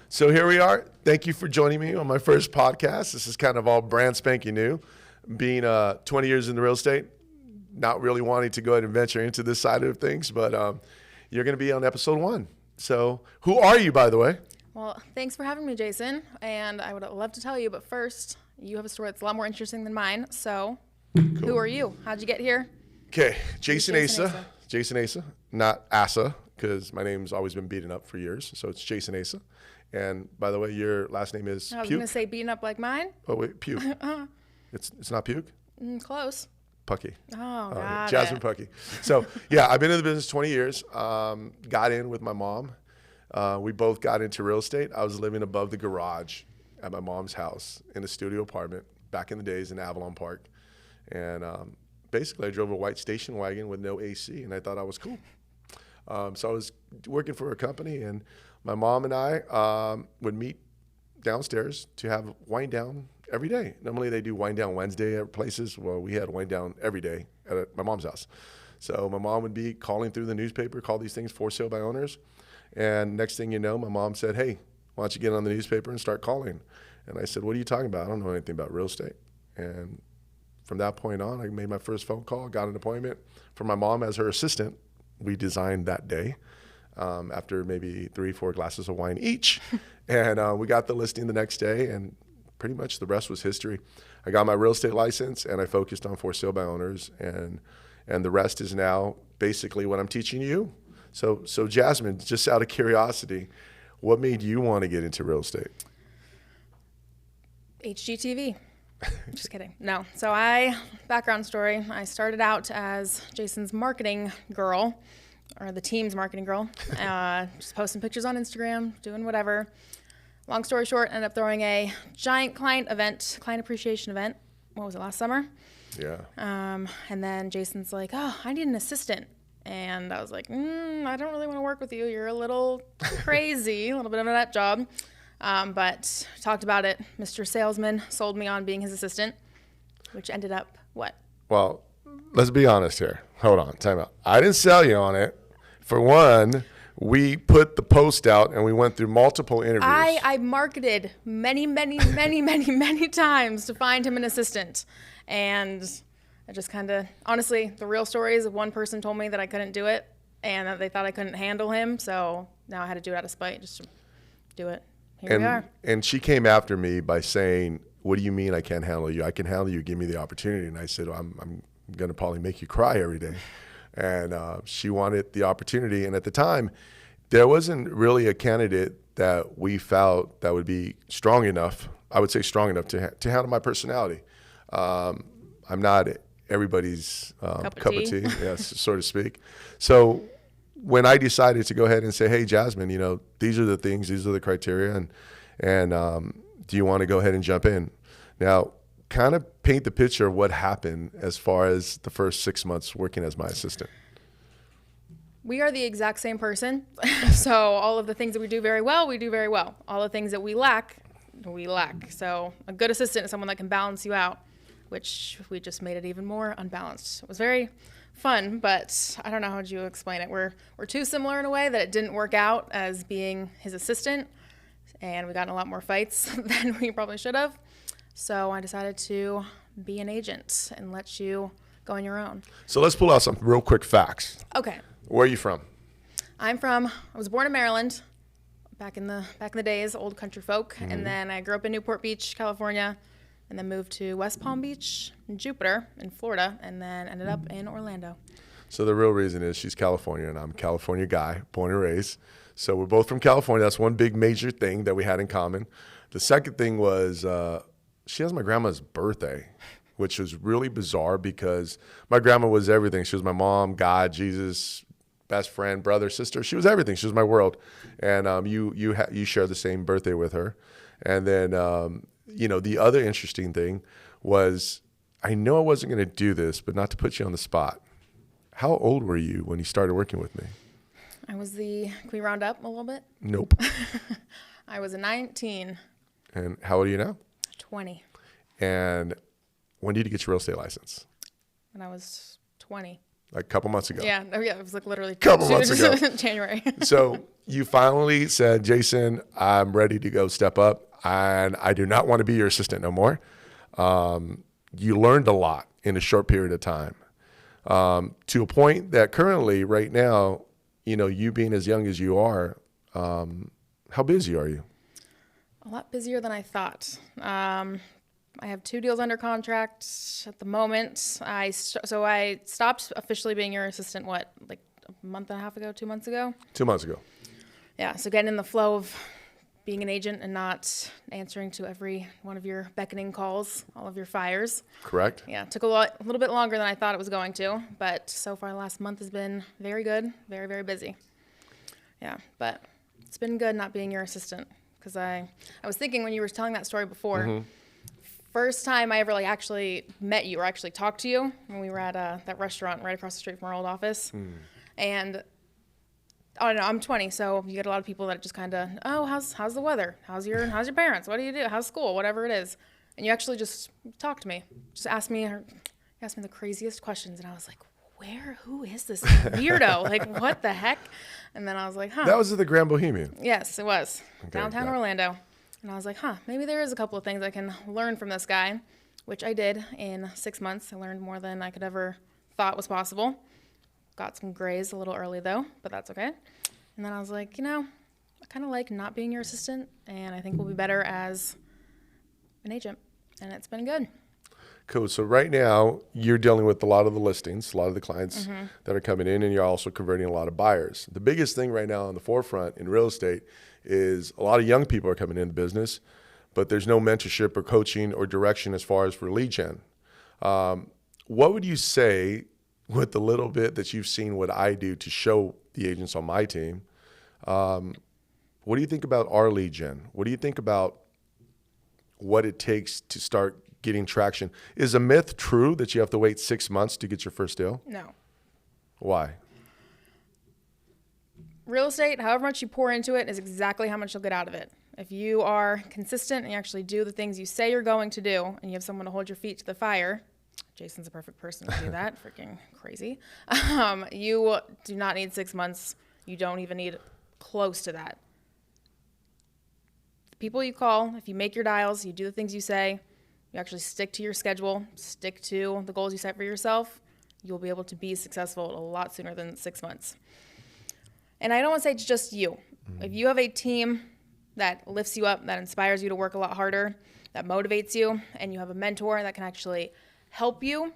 So here we are. Thank you for joining me on my first podcast. This is kind of all brand spanking new. Being 20 years in the real estate, not really wanting to go ahead and venture into this side of things, but you're going to be on episode 1. So who are you, by the way? Well, thanks for having me, Jason. And I would love to tell you, but first, you have a story that's a lot more interesting than mine. So Who are you? How'd you get here? Okay, Jason Asa. Jason Asa, not Asa, because my name's always been beaten up for years. So it's Jason Asa. And by the way, your last name is I was Puke? going to say beaten up like mine. Oh, wait, Puke. It's not Puke? Close. Pukke. Oh, got Jasmin Pukke. So, yeah, I've been in the business 20 years. Got in with my mom. We both got into real estate. I was living above the garage at my mom's house in a studio apartment back in the days in Avalon Park. And basically, I drove a white station wagon with no AC, and I thought I was cool. So I was working for a company, and my mom and I would meet downstairs to have wind down every day. Normally they do wind down Wednesday at places. Well, we had wind down every day at my mom's house. So my mom would be calling through the newspaper, call these things for sale by owners. And next thing you know, my mom said, hey, why don't you get on the newspaper and start calling? And I said, what are you talking about? I don't know anything about real estate. And from that point on, I made my first phone call, got an appointment for my mom as her assistant. We designed that day after maybe 3-4 glasses of wine each. And we got the listing the next day, and pretty much the rest was history. I got my real estate license, and I focused on for sale by owners, and the rest is now basically what I'm teaching you. So Jasmin, just out of curiosity, what made you want to get into real estate? HGTV. Just kidding. No. So background story, I started out as Jason's marketing girl, or the team's marketing girl, just posting pictures on Instagram, doing whatever. Long story short, ended up throwing a giant client appreciation event. What was it, last summer? Yeah. And then Jason's like, oh, I need an assistant. And I was like, I don't really want to work with you. You're a little crazy, a little bit of a nut job. But talked about it. Mr. Salesman sold me on being his assistant, which ended up what? Well, let's be honest here. Hold on, time out. I didn't sell you on it. For one, we put the post out and we went through multiple interviews. I marketed many times to find him an assistant. And I just kind of, honestly, the real story is one person told me that I couldn't do it and that they thought I couldn't handle him. So now I had to do it out of spite, just to do it. Here we are. And she came after me by saying, what do you mean I can't handle you? I can handle you. Give me the opportunity. And I said, well, I'm going to probably make you cry every day. And she wanted the opportunity. And at the time, there wasn't really a candidate that we felt that would be strong enough, I would say strong enough to handle my personality. I'm not everybody's cup of tea, yes, so to speak. So when I decided to go ahead and say, hey, Jasmin, these are the things, these are the criteria, and do you want to go ahead and jump in? Now, kind of paint the picture of what happened as far as the first 6 months working as my assistant. We are the exact same person. So all of the things that we do very well, we do very well. All the things that we lack, we lack. So a good assistant is someone that can balance you out, which we just made it even more unbalanced. It was very fun, but I don't know how you explain it. We're too similar in a way that it didn't work out as being his assistant, and we got in a lot more fights than we probably should have. So I decided to be an agent and let you go on your own. So let's pull out some real quick facts. Okay. Where are you from? I was born in Maryland, back in the days, old country folk, and then I grew up in Newport Beach, California, and then moved to West Palm Beach and Jupiter in Florida, and then ended up in Orlando. So the real reason is she's California, and I'm a California guy, born and raised. So we're both from California. That's one big major thing that we had in common. The second thing was she has my grandma's birthday, which was really bizarre because my grandma was everything. She was my mom, God, Jesus, best friend, brother, sister. She was everything. She was my world. And you share the same birthday with her. And then, the other interesting thing was I know I wasn't going to do this, but not to put you on the spot. How old were you when you started working with me? Can we round up a little bit? Nope. I was 19. And how old are you now? 20. And when did you get your real estate license? When I was 20. like a couple months ago. Yeah. Oh, yeah. It was like literally Couple months ago. January. So you finally said, Jason, I'm ready to go step up, and I do not want to be your assistant no more. You learned a lot in a short period of time, to a point that currently, right now, you being as young as you are, how busy are you? A lot busier than I thought. I have 2 deals under contract at the moment. So I stopped officially being your assistant, like a month and a half ago, 2 months ago? 2 months ago. Yeah, so getting in the flow of being an agent and not answering to every one of your beckoning calls, all of your fires. Correct. Yeah, it took a little bit longer than I thought it was going to, but so far the last month has been very good, very, very busy. Yeah, but it's been good not being your assistant, because I was thinking when you were telling that story before, first time I ever actually met you or actually talked to you, when we were at that restaurant right across the street from our old office. And I don't know, I'm 20, so you get a lot of people that just kind of, oh, how's the weather? How's your parents? What do you do? How's school? Whatever it is. And you actually just talked to me, just asked me the craziest questions, and I was like, who is this weirdo? Like, what the heck? And then I was like, huh. That was at the Grand Bohemian. Yes, it was. Okay, Downtown Orlando. And I was like, maybe there is a couple of things I can learn from this guy, which I did in 6 months. I learned more than I could ever thought was possible. Got some grays a little early, though, but that's okay. And then I was like, I kind of like not being your assistant, and I think we'll be better as an agent. And it's been good. Cool. So right now you're dealing with a lot of the listings, a lot of the clients that are coming in, and you're also converting a lot of buyers. The biggest thing right now on the forefront in real estate is a lot of young people are coming into the business, but there's no mentorship or coaching or direction as far as for lead gen. What would you say, with the little bit that you've seen what I do to show the agents on my team, what do you think about our lead gen? What do you think about what it takes to start getting traction? Is a myth true that you have to wait 6 months to get your first deal? No. Why? Real estate, however much you pour into it, is exactly how much you'll get out of it. If you are consistent and you actually do the things you say you're going to do, and you have someone to hold your feet to the fire, Jason's a perfect person to do that. Freaking crazy. You do not need 6 months. You don't even need close to that. The people you call, if you make your dials, you do the things you say, you actually stick to your schedule, stick to the goals you set for yourself, you'll be able to be successful a lot sooner than 6 months. And I don't want to say it's just you. If you have a team that lifts you up, that inspires you to work a lot harder, that motivates you, and you have a mentor that can actually help you,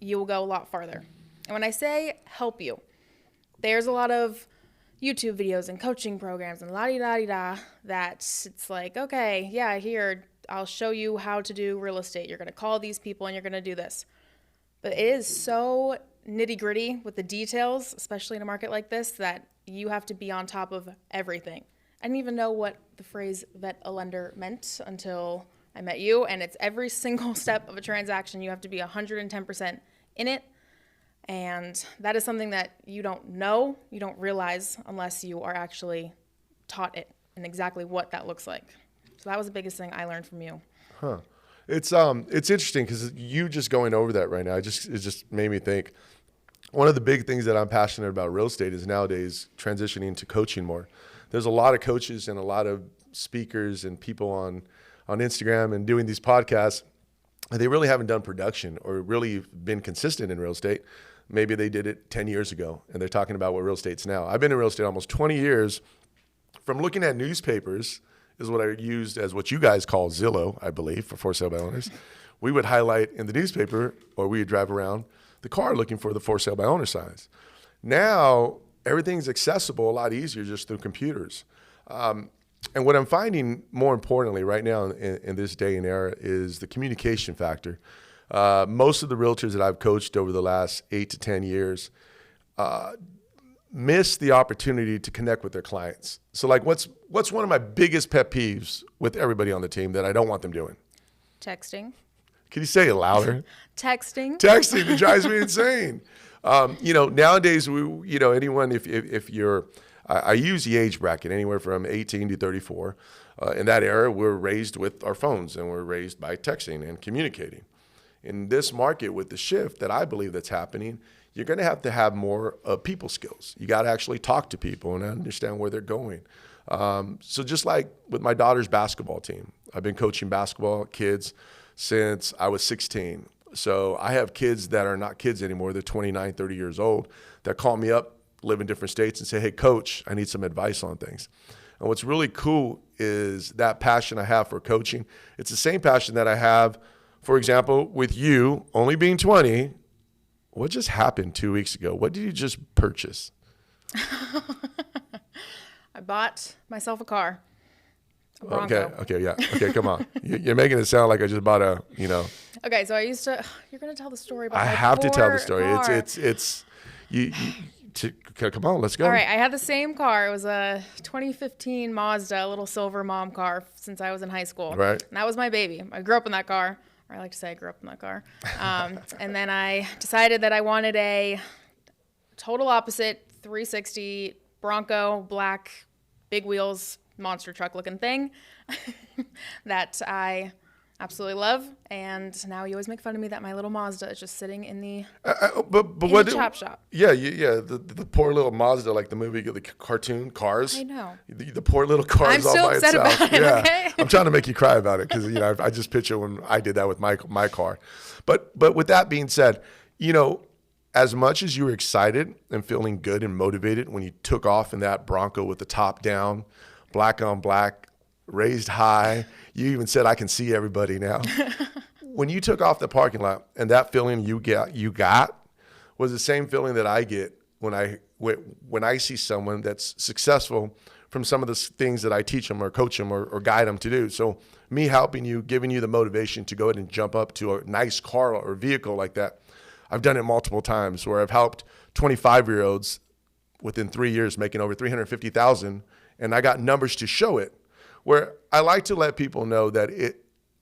you will go a lot farther. And when I say help you, there's a lot of YouTube videos and coaching programs and la-di-da-di-da that it's like, okay, yeah, here, I'll show you how to do real estate. You're going to call these people and you're going to do this. But it is so nitty-gritty with the details, especially in a market like this, that you have to be on top of everything. I didn't even know what the phrase vet a lender meant until I met you, and it's every single step of a transaction. You have to be 110% in it, and that is something that you don't know, you don't realize unless you are actually taught it and exactly what that looks like. So that was the biggest thing I learned from you. Huh. It's interesting because you just going over that right now, it just made me think. One of the big things that I'm passionate about real estate is nowadays transitioning to coaching more. There's a lot of coaches and a lot of speakers and people on Instagram and doing these podcasts. They really haven't done production or really been consistent in real estate. Maybe they did it 10 years ago and they're talking about what real estate's now. I've been in real estate almost 20 years. From looking at newspapers is what I used as what you guys call Zillow, I believe, for sale by owners. We would highlight in the newspaper, or we would drive around the car looking for the for sale by owner signs. Now, everything's accessible a lot easier just through computers. And what I'm finding more importantly right now in this day and era is the communication factor. Most of the realtors that I've coached over the last 8 to 10 years miss the opportunity to connect with their clients. So like what's one of my biggest pet peeves with everybody on the team that I don't want them doing? Texting. Can you say it louder? Texting. Texting, it drives me insane. Nowadays, anyone, if you're, I use the age bracket anywhere from 18 to 34. In that era, we're raised with our phones and we're raised by texting and communicating. In this market with the shift that I believe that's happening, you're going to have more people skills. You got to actually talk to people and understand where they're going. So just like with my daughter's basketball team, I've been coaching basketball kids since I was 16. So I have kids that are not kids anymore. They're 29, 30 years old that call me up, live in different states, and say, hey, coach, I need some advice on things. And what's really cool is that passion I have for coaching. It's the same passion that I have, for example, with you only being 20. What just happened 2 weeks ago? What did you just purchase? I bought myself a car. A Bronco. Okay, yeah. Okay, come on. You're making it sound like I just bought a, Okay, so I used to. You're gonna tell the story about. I my have to tell the story. Car. It's come on, let's go. All right, I had the same car. It was a 2015 Mazda, a little silver mom car since I was in high school. Right. And that was my baby. I grew up in that car. Or I like to say I grew up in that car. And then I decided that I wanted a total opposite 360 Bronco, black, big wheels, monster truck looking thing that I absolutely love. And now you always make fun of me that my little Mazda is just sitting in the chop shop. Yeah, the poor little Mazda, like the movie, the cartoon Cars. I know. The poor little car is all by itself. I'm still upset about it, yeah. okay? I'm trying to make you cry about it because I just picture when I did that with my car. But with that being said, as much as you were excited and feeling good and motivated when you took off in that Bronco with the top down, black on black, raised high, you even said, I can see everybody now. When you took off the parking lot and that feeling you got was the same feeling that I get when I see someone that's successful from some of the things that I teach them or coach them or guide them to do. So me helping you, giving you the motivation to go ahead and jump up to a nice car or vehicle like that. I've done it multiple times where I've helped 25-year-olds within 3 years making over $350,000, and I got numbers to show it. Where I like to let people know that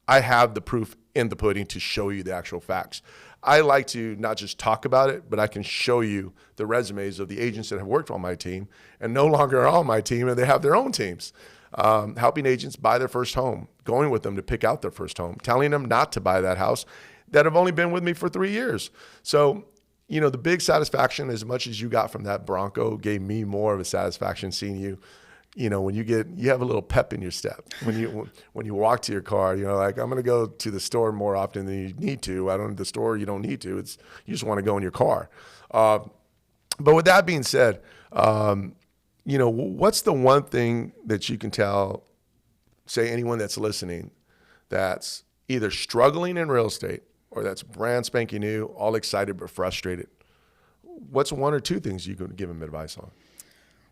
I have the proof in the pudding to show you the actual facts. I like to not just talk about it, but I can show you the resumes of the agents that have worked on my team and no longer are on my team, and they have their own teams. Helping agents buy their first home, going with them to pick out their first home, telling them not to buy that house that have only been with me for 3 years. So, the big satisfaction, as much as you got from that Bronco, gave me more of a satisfaction seeing you. When you have a little pep in your step. When you walk to your car, like, I'm going to go to the store more often than you need to. The store you don't need to. You just want to go in your car. But with that being said, what's the one thing that you can tell, say, anyone that's listening that's either struggling in real estate or that's brand spanking new, all excited but frustrated? What's one or two things you could give them advice on?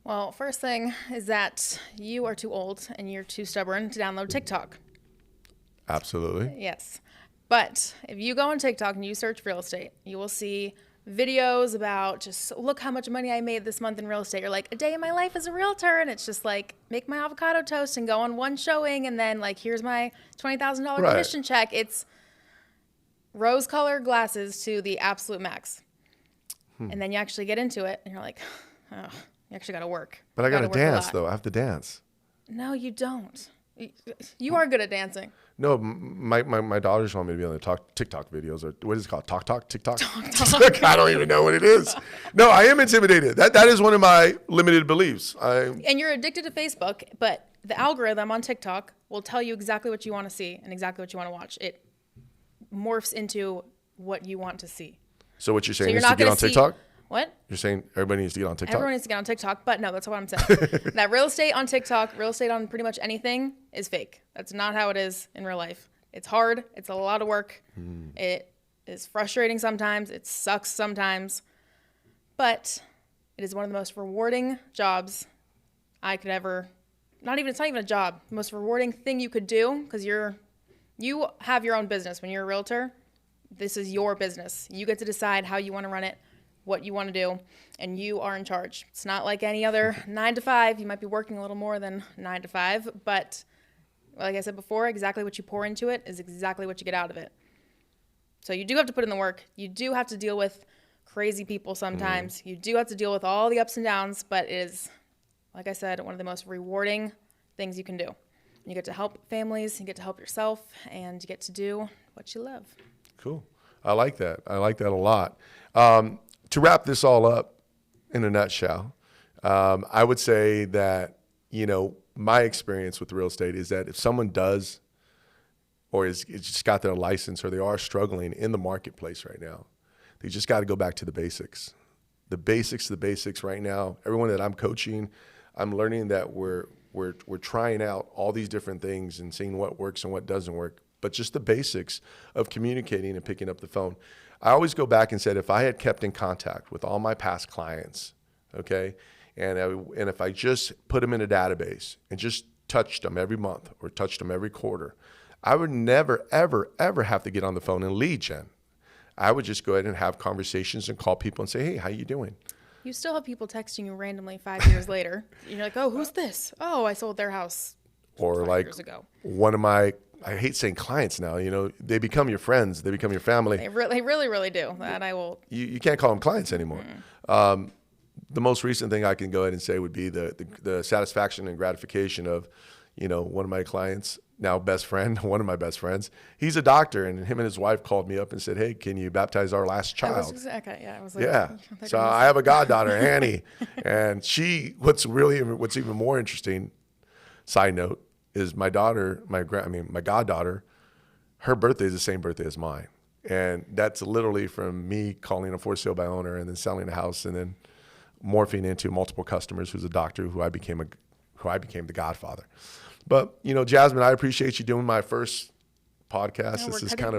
Well, first thing is that you are too old and you're too stubborn to download TikTok. Absolutely. Yes. But if you go on TikTok and you search real estate, you will see videos about just look how much money I made this month in real estate. You're like, a day in my life as a realtor. And it's just like, make my avocado toast and go on one showing. And then like, here's my $20,000 commission check. It's rose-colored glasses to the absolute max. And then you actually get into it and you're like, oh. You actually got to work. But I got to dance, though. I have to dance. No, you don't. You are good at dancing. No, my daughters want me to be on the TikTok videos. Or what is it called? TikTok? I don't even know what it is. No, I am intimidated. That is one of my limited beliefs. And you're addicted to Facebook, but the algorithm on TikTok will tell you exactly what you want to see and exactly what you want to watch. It morphs into what you want to see. So what you're saying is to get on TikTok? What? You're saying everybody needs to get on TikTok? Everyone needs to get on TikTok, but no, that's what I'm saying. That real estate on TikTok, real estate on pretty much anything is fake. That's not how it is in real life. It's hard. It's a lot of work. It is frustrating sometimes. It sucks sometimes. But it is one of the most rewarding jobs I could ever, it's not even a job, the most rewarding thing you could do because you have your own business. When you're a realtor, this is your business. You get to decide how you want to run it, what you want to do, and you are in charge. It's not like any other 9 to 5. You might be working a little more than 9 to 5, but like I said before, exactly what you pour into it is exactly what you get out of it. So you do have to put in the work. You do have to deal with crazy people sometimes. You do have to deal with all the ups and downs, but it is, like I said, one of the most rewarding things you can do. You get to help families, you get to help yourself, and you get to do what you love. Cool. I like that. I like that a lot. to wrap this all up in a nutshell, I would say that, my experience with real estate is that if someone does or it's just got their license or they are struggling in the marketplace right now, they just got to go back to the basics. The basics right now. Everyone that I'm coaching, I'm learning that we're trying out all these different things and seeing what works and what doesn't work, but just the basics of communicating and picking up the phone. I always go back and said, if I had kept in contact with all my past clients, okay, and if I just put them in a database and just touched them every month or touched them every quarter, I would never, ever, ever have to get on the phone and lead gen. I would just go ahead and have conversations and call people and say, hey, how you doing? You still have people texting you randomly 5 years later. You're like, oh, who's this? Oh, I sold their house or 5 like years ago. One of my, I hate saying clients now, they become your friends, they become your family. They really do. That I will. You can't call them clients anymore. The most recent thing I can go ahead and say would be the satisfaction and gratification of, one of my clients, now best friend, one of my best friends, he's a doctor, and him and his wife called me up and said, hey, can you baptize our last child? I was like, yeah. So I have a goddaughter, Annie, and what's even more interesting, side note, is my daughter, my goddaughter, her birthday is the same birthday as mine. And that's literally from me calling a for sale by owner and then selling a house and then morphing into multiple customers who's a doctor who I became the godfather. But, Jasmin, I appreciate you doing my first podcast. This is kind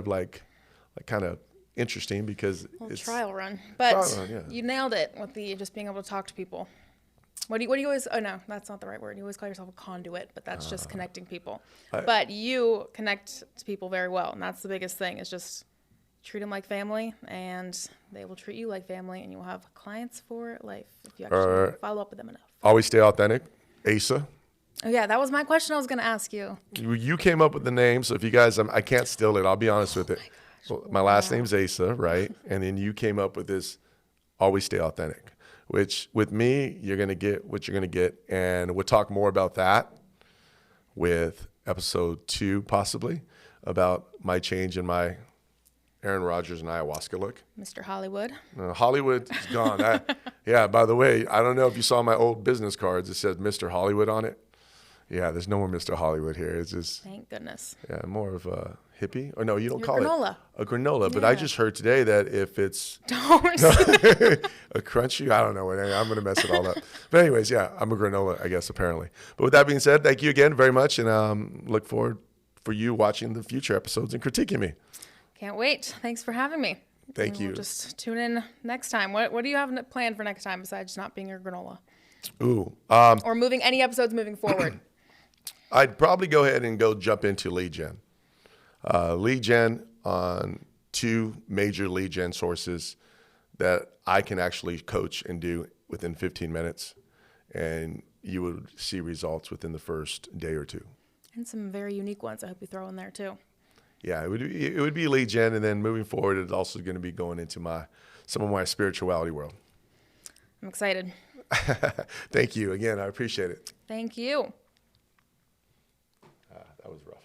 of interesting because it's trial run. But trial run, yeah. You nailed it with just being able to talk to people. What do you always, oh no, that's not the right word. You always call yourself a conduit, but that's just connecting people. But you connect to people very well. And that's the biggest thing is just treat them like family and they will treat you like family and you will have clients for life if you actually follow up with them enough. Always stay authentic. Asa. Oh yeah, that was my question I was going to ask you. You came up with the name, so if you guys, I can't steal it. I'll be honest with it. My last name's Asa, right? And then you came up with this, always stay authentic, which with me, you're going to get what you're going to get. And we'll talk more about that with episode 2, possibly, about my change in my Aaron Rodgers and ayahuasca look. Mr. Hollywood. Hollywood is gone. Yeah, by the way, I don't know if you saw my old business cards. It said Mr. Hollywood on it. Yeah, there's no more Mr. Hollywood here. It's just, thank goodness. Yeah, more of a hippie. Or no, you don't call granola. it a granola. Yeah. But I just heard today that if it's don't a crunchy, I don't know. I'm going to mess it all up. But anyways, yeah, I'm a granola, I guess, apparently. But with that being said, thank you again very much. And look forward for you watching the future episodes and critiquing me. Can't wait. Thanks for having me. Thank you. We'll just tune in next time. What do you have planned for next time besides not being your granola? Ooh. Or moving any episodes moving forward? I'd probably go ahead and jump into lead gen. Lead gen on 2 major lead gen sources that I can actually coach and do within 15 minutes. And you would see results within the first day or 2. And some very unique ones I hope you throw in there too. Yeah, it would be lead gen, and then moving forward, it's also going to be going into some of my spirituality world. I'm excited. Thank you again. I appreciate it. Thank you. That was rough.